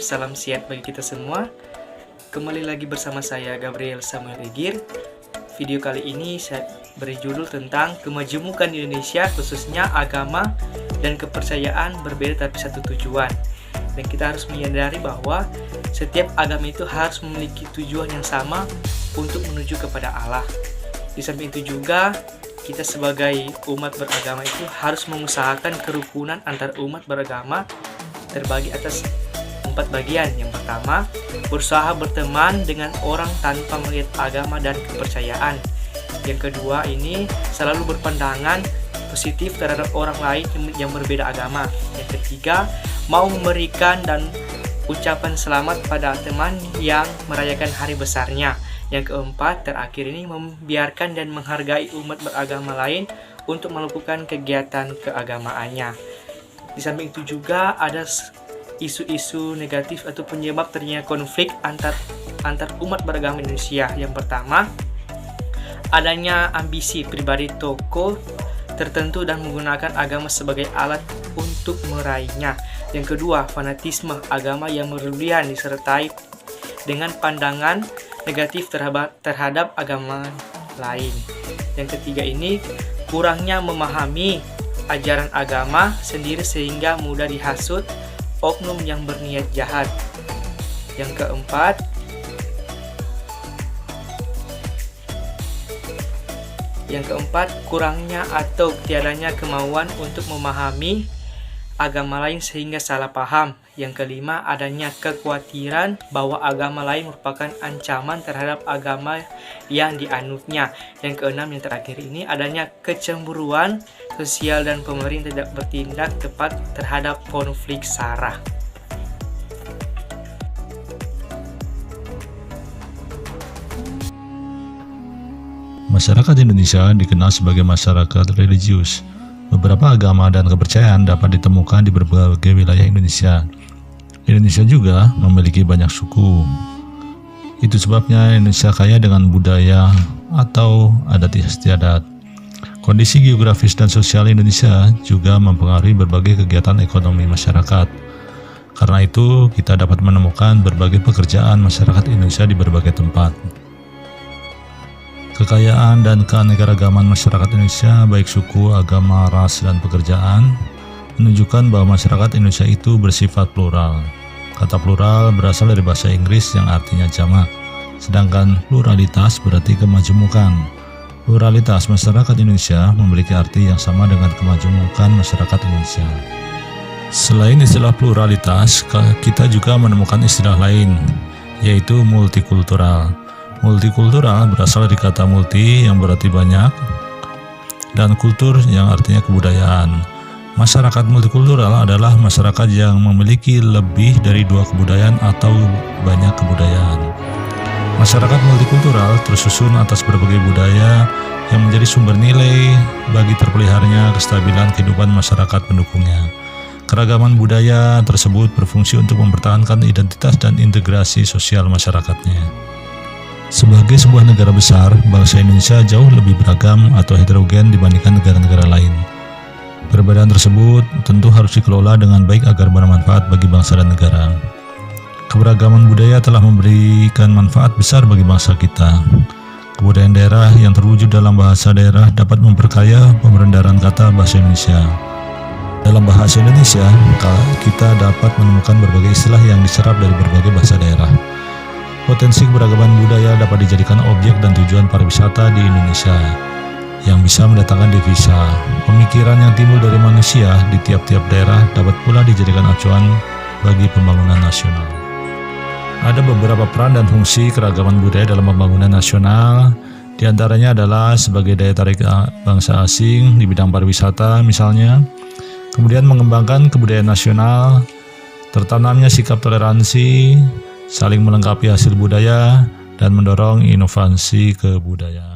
salam sehat bagi kita semua. Kembali lagi bersama saya Gabriel Samuel Egir. Video kali ini saya beri judul tentang kemajemukan Indonesia, khususnya agama dan kepercayaan berbeda tapi satu tujuan. Dan kita harus menyadari bahwa setiap agama itu harus memiliki tujuan yang sama untuk menuju kepada Allah. Di samping itu juga kita sebagai umat beragama itu harus mengusahakan kerukunan antar umat beragama terbagi atas 4 bagian. Yang pertama, berusaha berteman dengan orang tanpa melihat agama dan kepercayaan. Yang kedua ini selalu berpandangan positif terhadap orang lain yang berbeda agama. Yang ketiga, mau memberikan dan ucapan selamat pada teman yang merayakan hari besarnya. Yang keempat, terakhir ini membiarkan dan menghargai umat beragama lain untuk melakukan kegiatan keagamaannya. Di samping itu juga ada isu-isu negatif atau penyebab terjadinya konflik antar umat beragama Indonesia. Yang pertama, adanya ambisi pribadi tokoh tertentu dan menggunakan agama sebagai alat untuk meraihnya. Yang kedua, fanatisme agama yang berlebihan disertai dengan pandangan negatif terhadap agama lain. Yang ketiga ini, kurangnya memahami ajaran agama sendiri sehingga mudah dihasut oknum yang berniat jahat. Yang keempat, kurangnya atau tiadanya kemauan untuk memahami agama lain sehingga salah paham. Yang kelima, adanya kekhawatiran bahwa agama lain merupakan ancaman terhadap agama yang dianutnya. Yang keenam, yang terakhir ini, adanya kecemburuan sosial dan pemerintah tidak bertindak tepat terhadap konflik SARA. Masyarakat Indonesia dikenal sebagai masyarakat religius. Beberapa agama dan kepercayaan dapat ditemukan di berbagai wilayah Indonesia. Indonesia juga memiliki banyak suku. Itu sebabnya Indonesia kaya dengan budaya atau adat istiadat. Kondisi geografis dan sosial Indonesia juga mempengaruhi berbagai kegiatan ekonomi masyarakat. Karena itu, kita dapat menemukan berbagai pekerjaan masyarakat Indonesia di berbagai tempat. Kekayaan dan keanekaragaman masyarakat Indonesia, baik suku, agama, ras, dan pekerjaan, menunjukkan bahwa masyarakat Indonesia itu bersifat plural. Kata plural berasal dari bahasa Inggris yang artinya jamak, sedangkan pluralitas berarti kemajemukan. Pluralitas masyarakat Indonesia memiliki arti yang sama dengan kemajemukan masyarakat Indonesia. Selain istilah pluralitas, kita juga menemukan istilah lain, yaitu multikultural. Multikultural berasal dari kata multi yang berarti banyak, dan kultur yang artinya kebudayaan. Masyarakat multikultural adalah masyarakat yang memiliki lebih dari 2 kebudayaan atau banyak kebudayaan. Masyarakat multikultural tersusun atas berbagai budaya yang menjadi sumber nilai bagi terpeliharanya kestabilan kehidupan masyarakat pendukungnya. Keragaman budaya tersebut berfungsi untuk mempertahankan identitas dan integrasi sosial masyarakatnya. Sebagai sebuah negara besar, bangsa Indonesia jauh lebih beragam atau heterogen dibandingkan negara-negara lain. Perbedaan tersebut tentu harus dikelola dengan baik agar bermanfaat bagi bangsa dan negara. Keberagaman budaya telah memberikan manfaat besar bagi bangsa kita. Kebudayaan daerah yang terwujud dalam bahasa daerah dapat memperkaya pemberendaran kata bahasa Indonesia. Dalam bahasa Indonesia, kita dapat menemukan berbagai istilah yang diserap dari berbagai bahasa daerah. Potensi keberagaman budaya dapat dijadikan objek dan tujuan pariwisata di Indonesia yang bisa mendatangkan devisa. Pemikiran yang timbul dari manusia di tiap-tiap daerah dapat pula dijadikan acuan bagi pembangunan nasional. Ada beberapa peran dan fungsi keragaman budaya dalam pembangunan nasional. Di antaranya adalah sebagai daya tarik bangsa asing di bidang pariwisata misalnya, kemudian mengembangkan kebudayaan nasional, tertanamnya sikap toleransi, saling melengkapi hasil budaya, dan mendorong inovasi kebudayaan.